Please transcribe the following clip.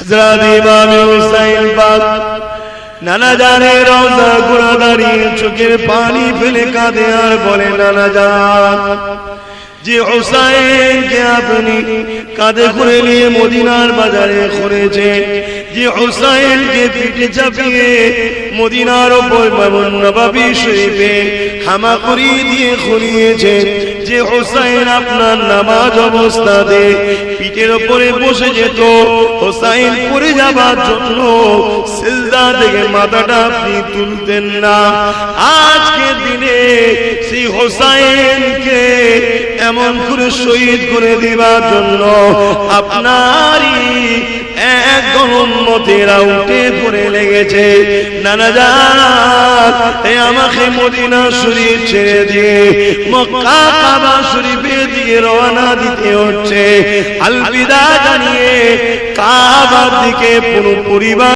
হযরত ইমাম হুসাইন পাক নানা জানের রওজা গুড়া দাঁড়িয়ে চোখের পানি ফেলে কাঁদে আর বলে, নানা জান, যে হুসাইনকে আপনি কাঁধে করে নিয়ে মদিনার বাজারে ঘুরেছেন, যে হুসাইনকে পিঠে চাপিয়ে মদিনার ওপর নববী শরীফে হামাগুড়ি দিয়ে খুলিয়েছেন, যে হুসাইন আপনার নামাজ অবস্থাতে পিঠের ওপরে বসে যেত, হুসাইন পড়ে যাবার জন্য সিজদা থেকে মাথাটা আপনি তুলতেন না, আজকে দিনে সেই হুসাইনকে এমন করে শহীদ করে দিবার জন্য আপনারই একদম উম্মতেরা উঠে পড়ে লেগেছে। নানা জান, আমাকে মদিনা শরীফ ছেড়ে দিয়ে মক্কা কাবা শরীফের দিকে রওনা দিতে হচ্ছে। আলবিদা জানিয়ে কাবার দিকে পুরো পরিবার